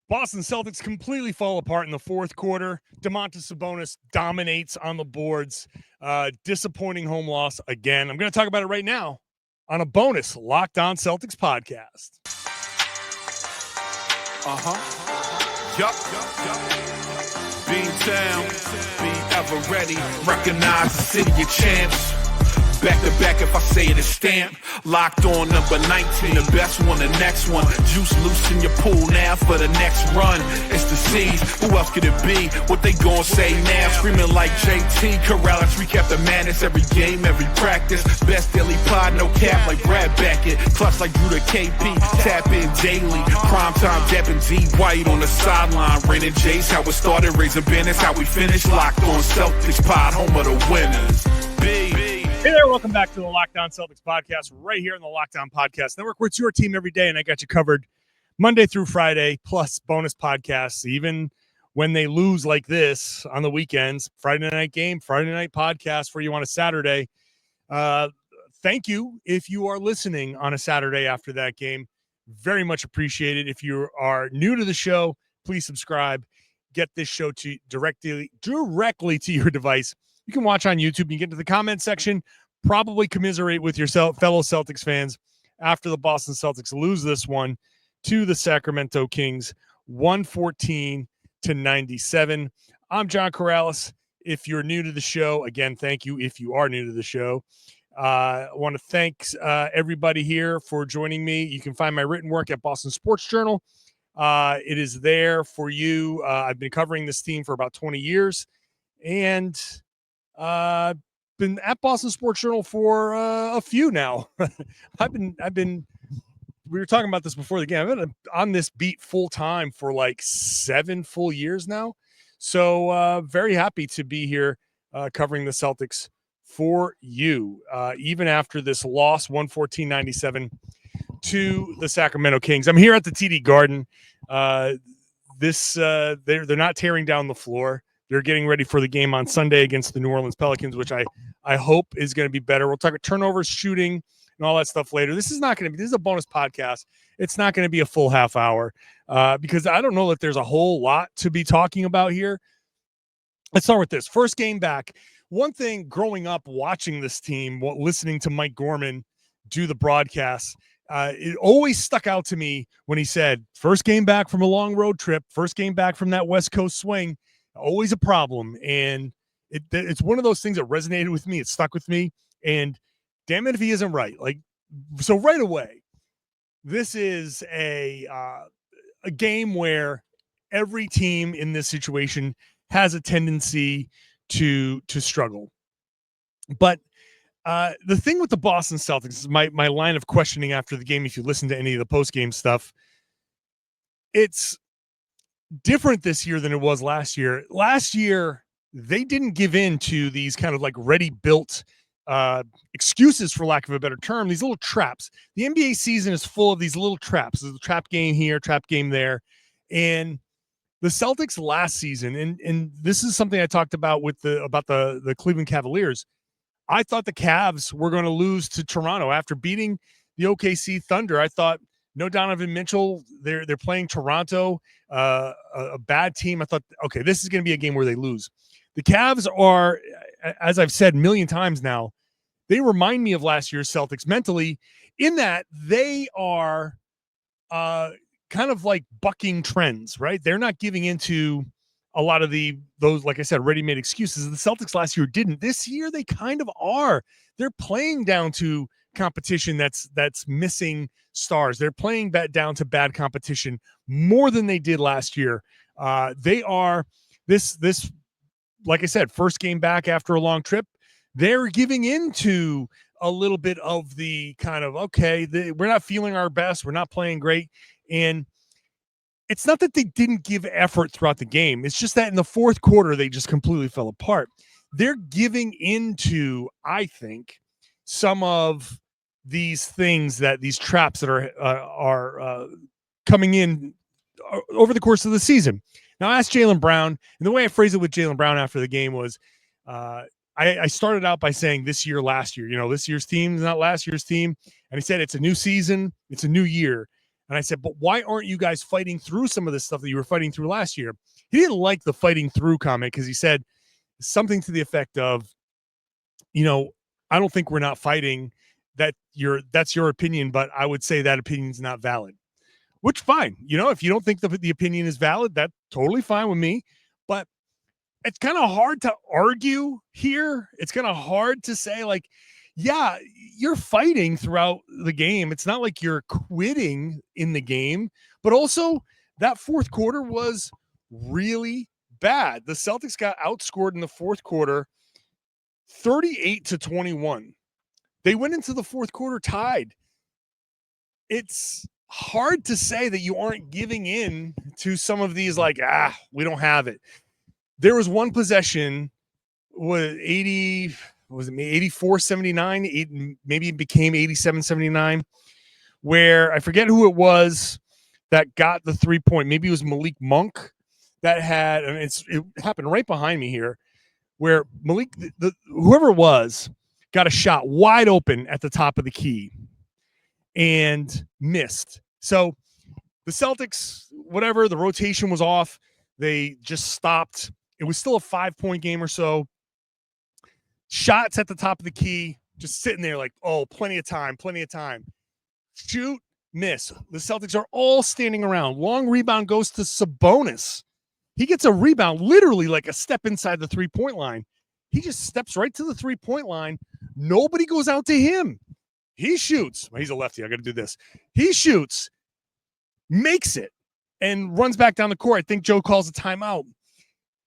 Boston Celtics completely fall apart in the fourth quarter. Domantas Sabonis dominates on the boards. Disappointing home loss again. I'm going to talk about it right now on a bonus Locked On Celtics podcast. Yup. Being down, be ever ready. Recognize the city of champs. Back to back, if I say it, it's stamped. Locked on number 19, the best one, the next one. Juice loose in your pool now for the next run. It's the C's, who else could it be? What they gon' say now? Screaming like JT, Karalis, recap the madness. Every game, every practice. Best daily pod, no cap like Brad Beckett. Clutch like Drew to KP, tap in daily. Primetime dapping D White on the sideline. Raining Jayson, how it started, raising banners, how we finished. Locked on Celtics pod, home of the winners. Hey there, welcome back to the Locked On Celtics podcast, right here on the Locked On Podcast Network, where it's your team every day, and I got you covered Monday through Friday, plus bonus podcasts, even when they lose like this on the weekends. Friday night game, Friday night podcast for you on a Saturday. Thank you if you are listening on a Saturday after that game. Very much appreciated. If you are new to the show, please subscribe. Get this show to directly to your device. You can watch on YouTube. You can get to the comment section, probably commiserate with your fellow Celtics fans after the Boston Celtics lose this one to the Sacramento Kings, 114-97. I'm John Karalis. If you're new to the show, again, thank you if you are new to the show. I want to thank everybody here for joining me. You can find my written work at Boston Sports Journal. It is there for you. I've been covering this team for about 20 years, and been at Boston Sports Journal for a few now. We were talking about this before the game. I've been on this beat full time for like 7 full years now. So very happy to be here covering the Celtics for you, even after this loss, 114-97 to the Sacramento Kings. I'm here at the TD Garden. They're not tearing down the floor. They're getting ready for the game on Sunday against the New Orleans Pelicans, which I hope is going to be better. We'll talk about turnovers, shooting, and all that stuff later. This is a bonus podcast. It's not going to be a full half hour because I don't know that there's a whole lot to be talking about here. Let's start with this. First game back. One thing growing up watching this team, listening to Mike Gorman do the broadcast, it always stuck out to me when he said, first game back from a long road trip, first game back from that West Coast swing. Always a problem, and it's one of those things that resonated with me. It stuck with me, and damn it if he isn't right. Like, so right away, this is a game where every team in this situation has a tendency to struggle. But the thing with the Boston Celtics is my line of questioning after the game. If you listen to any of the post game stuff, it's different this year than it was last year. Last year, they didn't give in to these kind of like ready-built excuses, for lack of a better term, these little traps. The NBA season is full of these little traps. There's a trap game here, trap game there. And the Celtics last season, and this is something I talked about about the Cleveland Cavaliers. I thought the Cavs were going to lose to Toronto after beating the OKC Thunder. I thought, no Donovan Mitchell, they're playing Toronto, a bad team. I thought, okay, this is going to be a game where they lose. The Cavs are, as I've said a million times now, they remind me of last year's Celtics mentally in that they are kind of like bucking trends, right? They're not giving into a lot of those, like I said, ready-made excuses. The Celtics last year didn't. This year, they kind of are. They're playing down to competition that's missing stars. They're playing down to bad competition more than they did last year. They are this, like I said, first game back after a long trip. They're giving into a little bit of the kind of, okay, we're not feeling our best. We're not playing great. And it's not that they didn't give effort throughout the game. It's just that in the fourth quarter, they just completely fell apart. They're giving into, I think, some of these things, these traps that are coming in over the course of the season. Now, I asked Jaylen Brown, and the way I phrased it with Jaylen Brown after the game was, I started out by saying this year, last year. This year's team is not last year's team. And he said it's a new season, it's a new year. And I said, but why aren't you guys fighting through some of this stuff that you were fighting through last year? He didn't like the fighting through comment because he said something to the effect of, I don't think we're not fighting. That's your opinion, but I would say that opinion is not valid. Which fine, if you don't think the opinion is valid, that's totally fine with me. But it's kind of hard to argue here. It's kind of hard to say, like, yeah, you're fighting throughout the game. It's not like you're quitting in the game, but also that fourth quarter was really bad. The Celtics got outscored in the fourth quarter 38-21. They went into the fourth quarter tied. It's hard to say that you aren't giving in to some of these, like, we don't have it. There was one possession with 84-79, maybe it became 87-79, where I forget who it was that got the 3-point. Maybe it was Malik Monk that had, and it happened right behind me here, where Malik, whoever it was, got a shot wide open at the top of the key and missed. So the Celtics, whatever, the rotation was off. They just stopped. It was still a 5-point game or so. Shots at the top of the key, just sitting there like, oh, plenty of time. Shoot, miss. The Celtics are all standing around. Long rebound goes to Sabonis. He gets a rebound, literally like a step inside the 3-point line. He just steps right to the 3-point line. Nobody goes out to him. He shoots. Well, he's a lefty. I got to do this. He shoots, makes it, and runs back down the court. I think Joe calls a timeout.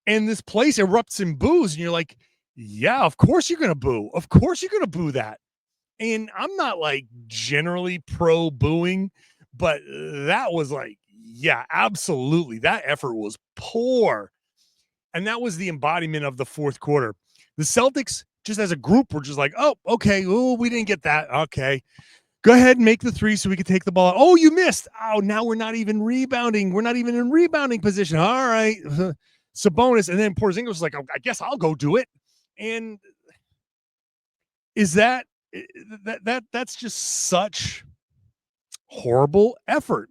And this place erupts in boos. And you're like, yeah, of course you're going to boo. Of course you're going to boo that. And I'm not like generally pro booing, but that was like, yeah, absolutely. That effort was poor. And that was the embodiment of the fourth quarter. The Celtics, just as a group, were just like, oh, okay. Oh, we didn't get that. Okay. Go ahead and make the three so we can take the ball. Oh, you missed. Oh, now we're not even rebounding. We're not even in rebounding position. All right. Sabonis. And then Porzingis was like, oh, I guess I'll go do it. And is that's just such horrible effort.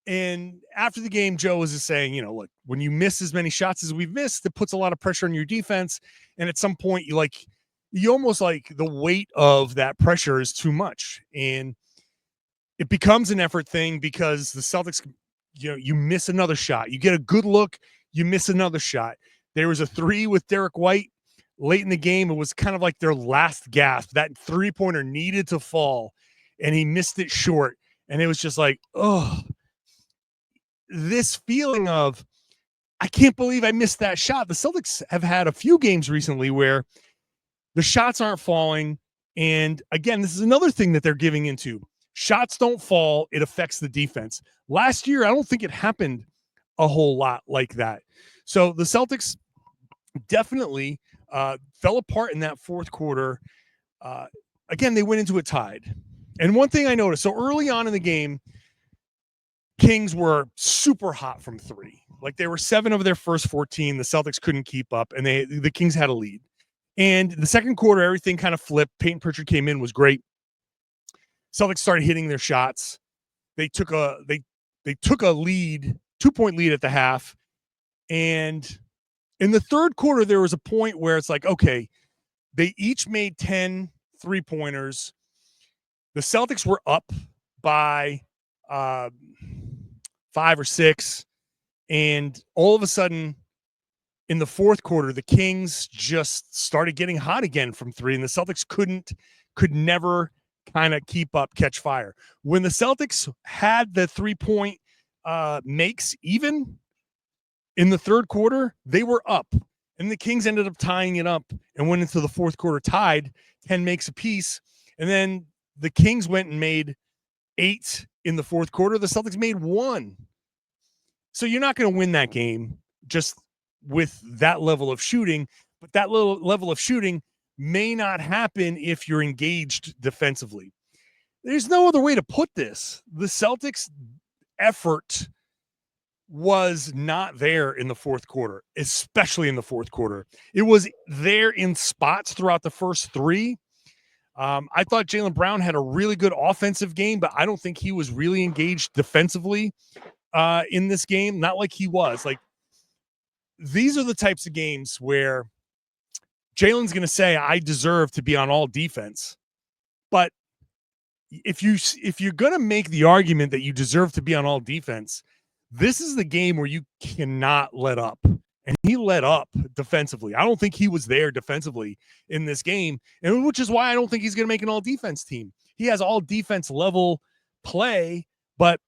And after the game, Joe was just saying, look, when you miss as many shots as we've missed, it puts a lot of pressure on your defense. And at some point, you almost like the weight of that pressure is too much. And it becomes an effort thing because the Celtics, you miss another shot. You get a good look, you miss another shot. There was a 3 with Derek White late in the game. It was kind of like their last gasp. That 3-pointer needed to fall, and he missed it short. And it was just like, oh, this feeling of, I can't believe I missed that shot. The Celtics have had a few games recently where the shots aren't falling. And again, this is another thing that they're giving into. Shots don't fall. It affects the defense. Last year, I don't think it happened a whole lot like that. So the Celtics definitely fell apart in that fourth quarter. Again, they went into it tied. And one thing I noticed, so early on in the game, Kings were super hot from 3. Like they were 7 of their first 14. The Celtics couldn't keep up, and the Kings had a lead. And the second quarter, everything kind of flipped. Peyton Pritchard came in, was great. Celtics started hitting their shots. They took a lead, 2-point lead at the half. And in the third quarter, there was a point where it's like, okay, they each made 10 3-pointers. The Celtics were up by 5 or 6. And all of a sudden, in the fourth quarter, the Kings just started getting hot again from 3, and the Celtics could never kind of keep up, catch fire. When the Celtics had the 3-point makes even in the third quarter, they were up, and the Kings ended up tying it up and went into the fourth quarter tied, 10 makes apiece. And then the Kings went and made 8 in the fourth quarter. The Celtics made 1. So you're not going to win that game just with that level of shooting, but that level of shooting may not happen if you're engaged defensively. There's no other way to put this. The Celtics' effort was not there in the fourth quarter, especially in the fourth quarter. It was there in spots throughout the first 3. I thought Jaylen Brown had a really good offensive game, but I don't think he was really engaged defensively in this game. Not like he was. Like, these are the types of games where Jaylen's going to say, I deserve to be on all defense. But if you're going to make the argument that you deserve to be on all defense, this is the game where you cannot let up. And he let up defensively. I don't think he was there defensively in this game, and which is why I don't think he's going to make an all defense team. He has all defense level play, but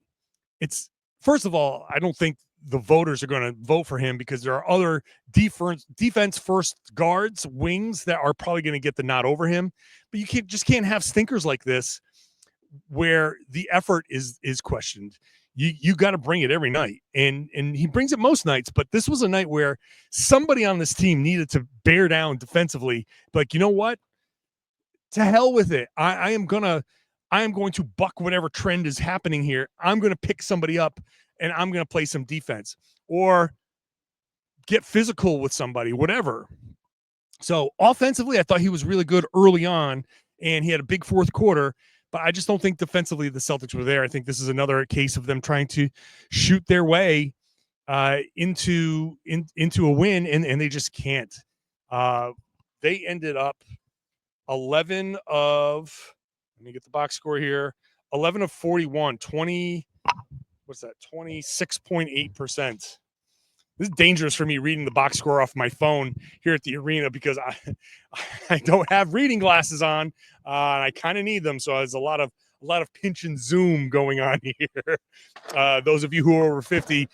it's, first of all, I don't think the voters are going to vote for him because there are other defense first guards, wings that are probably going to get the nod over him. But you can't have stinkers like this where the effort is questioned. You got to bring it every night, and he brings it most nights. But this was a night where somebody on this team needed to bear down defensively. Like, you know what? To hell with it. I am going to buck whatever trend is happening here. I'm going to pick somebody up, and I'm going to play some defense or get physical with somebody, whatever. So offensively, I thought he was really good early on, and he had a big fourth quarter. But I just don't think defensively the Celtics were there. I think this is another case of them trying to shoot their way into a win, and they just can't. They ended up 11 of, let me get the box score here, 11 of 41, 20, what's that, 26.8%. This is dangerous for me reading the box score off my phone here at the arena because I don't have reading glasses on. And I kind of need them, so there's a lot of pinch and zoom going on here. Those of you who are over 50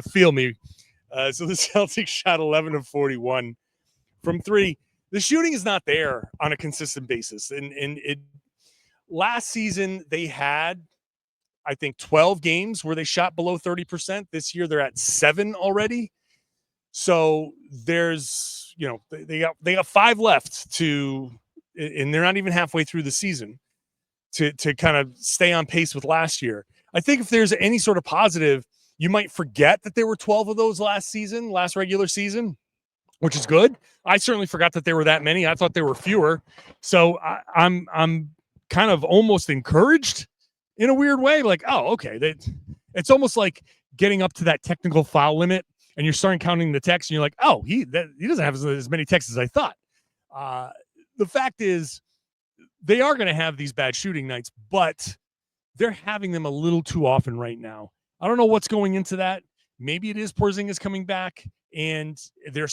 feel me. So the Celtics shot 11 of 41 from three. The shooting is not there on a consistent basis, and last season they had, I think, 12 games where they shot below 30%. This year they're at 7 already. So there's, they got 5 left to, and they're not even halfway through the season to kind of stay on pace with last year. I think if there's any sort of positive, you might forget that there were 12 of those last regular season, which is good. I certainly forgot that there were that many. I thought there were fewer. So I'm kind of almost encouraged in a weird way, like, oh, okay. It's almost like getting up to that technical foul limit, and you're starting counting the techs, and you're like, oh, he doesn't have as many techs as I thought. The fact is, they are going to have these bad shooting nights, but they're having them a little too often right now. I don't know what's going into that. Maybe it is Porzingis coming back, and they're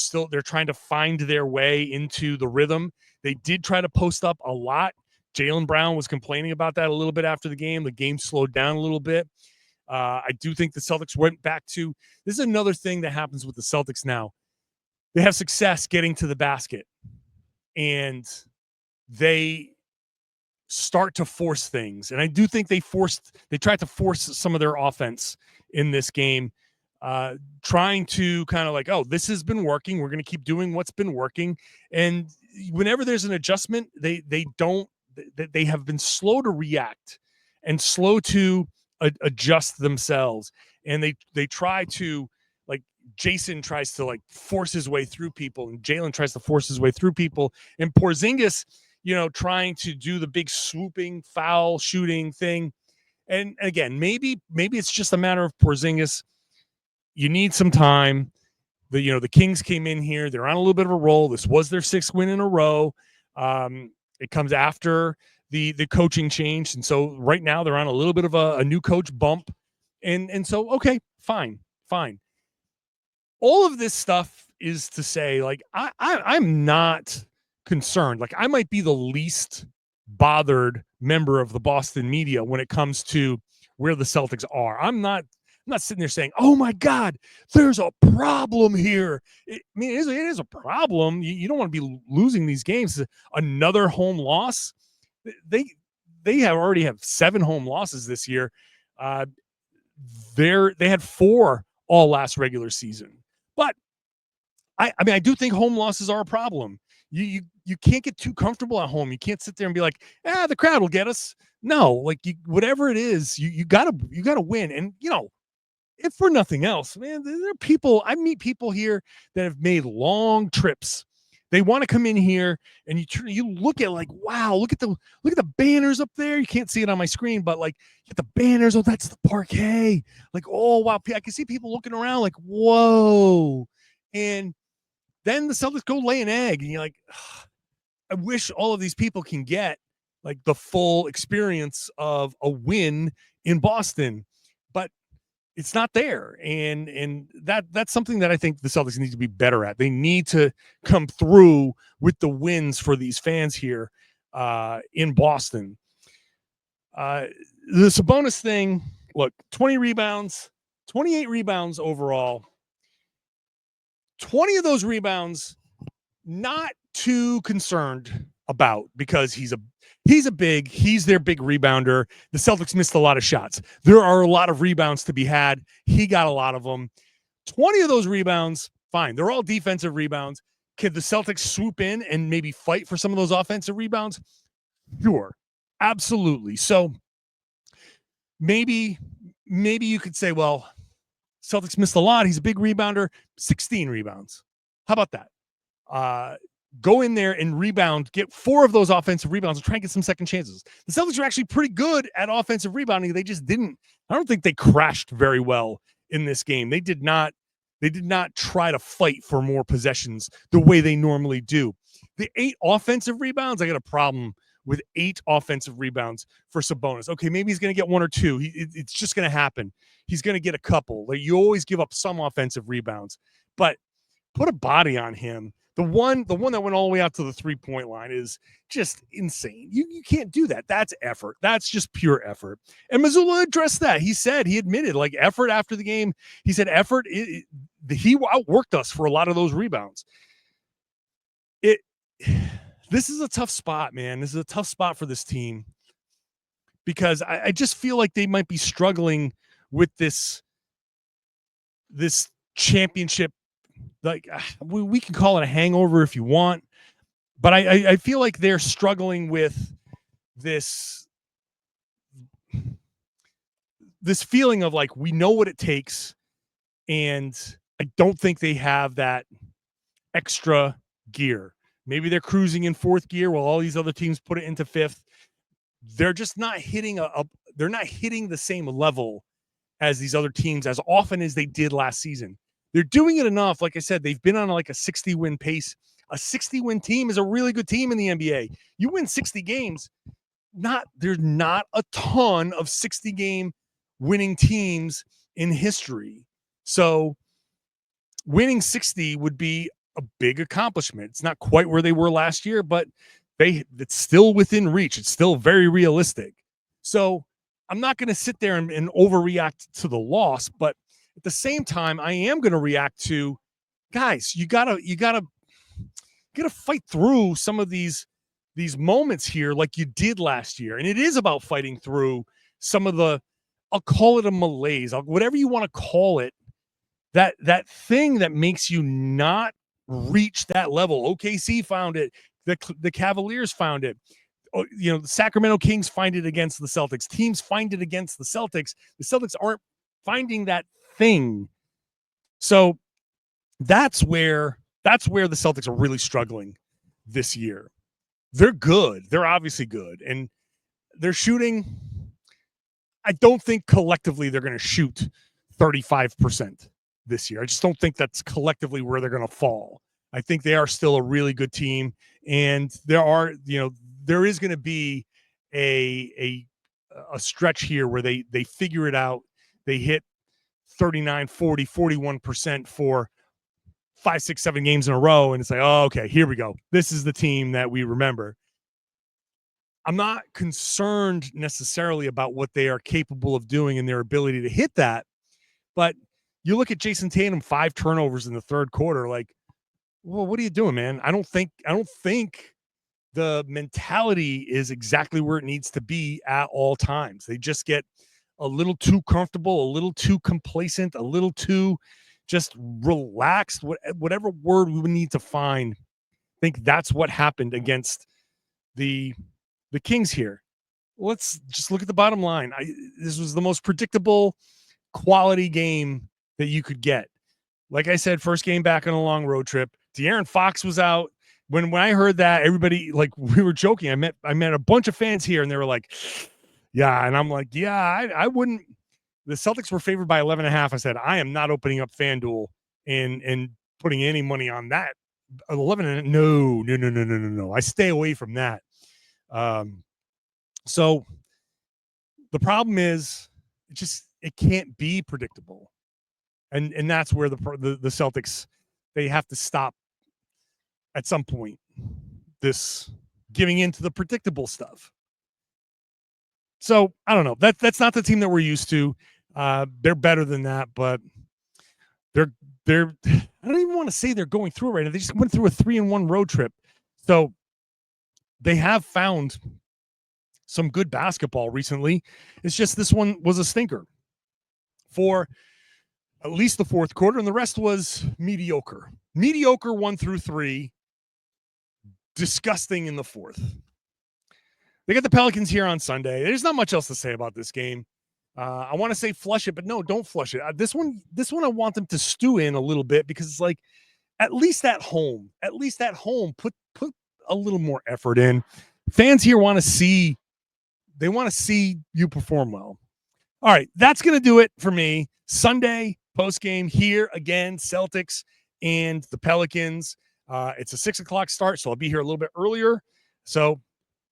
trying to find their way into the rhythm. They did try to post up a lot. Jaylen Brown was complaining about that a little bit after the game. The game slowed down a little bit. I do think the Celtics went back to, this is another thing that happens with the Celtics now. They have success getting to the basket, and they start to force things. And I do think they tried to force some of their offense in this game, trying to kind of like, oh, this has been working. We're going to keep doing what's been working. And whenever there's an adjustment, they have been slow to react and slow to adjust themselves. And they try to, like, Jayson tries to like force his way through people, and Jaylen tries to force his way through people, and Porzingis, trying to do the big swooping foul shooting thing. And again, maybe it's just a matter of Porzingis. You need some time. The Kings came in here. They're on a little bit of a roll. This was their 6th win in a row. It comes after the coaching change. And so right now they're on a little bit of a new coach bump. And so, okay, fine. All of this stuff is to say, like, I'm not concerned. Like, I might be the least bothered member of the Boston media when it comes to where the Celtics are. I'm not sitting there saying, oh my God, there's a problem here. It is a problem. You don't want to be losing these games. Another home loss. They already have 7 home losses this year. They had 4 all last regular season. But I do think home losses are a problem. You can't get too comfortable at home. You can't sit there and be like, the crowd will get us. No, like, whatever it is, you gotta win. And if for nothing else, man, there are people, I meet people here that have made long trips They want to come in here and you look at like, wow, look at the banners up there. You can't see it on my screen, but like the banners. Oh, that's the parquet. Like, oh wow, I can see people looking around like, whoa. And then the Celtics go lay an egg, and you're like, I wish all of these people can get like the full experience of a win in Boston, but it's not there. And that's something that I think the Celtics need to be better at. They need to come through with the wins for these fans here in Boston. The Sabonis thing, look, 20 rebounds, 28 rebounds overall. 20 of those rebounds, not too concerned about, because he's their big rebounder. The Celtics missed a lot of shots. There are a lot of rebounds to be had. He got a lot of them. 20 of those rebounds, fine. They're all defensive rebounds. Could the Celtics swoop in and maybe fight for some of those offensive rebounds? Sure. Absolutely. So maybe you could say, well, Celtics missed a lot. He's a big rebounder. 16 rebounds. How about that? Go in there and rebound, get 4 of those offensive rebounds and try and get some second chances. The Celtics are actually pretty good at offensive rebounding. They just didn't, I don't think they crashed very well in this game. They did not try to fight for more possessions the way they normally do. The 8 offensive rebounds, I got a problem with 8 offensive rebounds for Sabonis. Okay, maybe he's going to get 1 or 2. It's just going to happen. He's going to get a couple. Like, you always give up some offensive rebounds, but put a body on him. The one that went all the way out to the 3-point line is just insane. You can't do that. That's effort. That's just pure effort. And Mazzulla addressed that. He admitted, like, effort after the game. He said effort, he outworked us for a lot of those rebounds. This is a tough spot, man. This is a tough spot for this team, because I just feel like they might be struggling with this championship. Like, we can call it a hangover if you want, but I feel like they're struggling with this feeling of like, we know what it takes, and I don't think they have that extra gear. Maybe they're cruising in 4th gear while all these other teams put it into 5th. They're just not hitting they're not hitting the same level as these other teams as often as they did last season. They're doing it enough. Like I said, they've been on like a 60-win pace. A 60-win team is a really good team in the NBA. You win 60 games, there's not a ton of 60-game winning teams in history. So winning 60 would be a big accomplishment. It's not quite where they were last year, but it's still within reach. It's still very realistic. So I'm not going to sit there and overreact to the loss, but at the same time, I am going to react to, guys, you gotta fight through some of these moments here like you did last year. And it is about fighting through some of I'll call it a malaise, whatever you want to call it, that thing that makes you not reach that level. OKC found it. The Cavaliers found it. The Sacramento Kings find it against the Celtics. Teams find it against the Celtics. The Celtics aren't finding that thing. So that's where the Celtics are really struggling this year. They're good. They're obviously good. And they're shooting. I don't think collectively they're going to shoot 35% this year. I just don't think that's collectively where they're going to fall. I think they are still a really good team. And there is going to be a stretch here where they figure it out. They hit 39, 40, 41% for 5, 6, 7 games in a row. And it's like, oh, okay, here we go. This is the team that we remember. I'm not concerned necessarily about what they are capable of doing and their ability to hit that. But you look at Jayson Tatum, 5 turnovers in the 3rd quarter. Like, well, what are you doing, man? I don't think the mentality is exactly where it needs to be at all times. They just get a little too comfortable, a little too complacent, a little too just relaxed, whatever word we would need to find. I think that's what happened against the Kings here. Let's just look at the bottom line. This was the most predictable quality game that you could get. Like I said, first game back on a long road trip. De'Aaron Fox was out. when I heard that, everybody, like, we were joking. I met a bunch of fans here, and they were like, "Yeah," and I'm like, "Yeah, I wouldn't." The Celtics were favored by 11.5. I said, I am not opening up FanDuel and putting any money on that. 11 and no. I stay away from that. So the problem is, it can't be predictable, and that's where the Celtics, they have to stop at some point this giving into the predictable stuff. So I don't know. That's not the team that we're used to. They're better than that, but they're I don't even want to say they're going through it right now. They just went through a 3-1 road trip. So they have found some good basketball recently. It's just this one was a stinker for at least the fourth quarter, and the rest was mediocre. Mediocre 1 through 3. Disgusting in the fourth. They got the Pelicans here on Sunday. There's not much else to say about this game. I want to say flush it, but no, don't flush it. This one, I want them to stew in a little bit, because it's like, at least at home, put a little more effort in. Fans here want to see you perform well. All right, that's going to do it for me. Sunday post game here again, Celtics and the Pelicans. It's a 6:00 start, so I'll be here a little bit earlier. So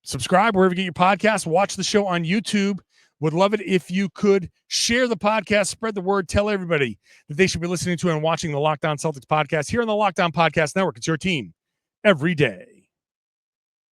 subscribe wherever you get your podcasts. Watch the show on YouTube. Would love it if you could share the podcast, spread the word, tell everybody that they should be listening to and watching the Locked On Celtics podcast here on the Locked On Podcast Network. It's your team every day.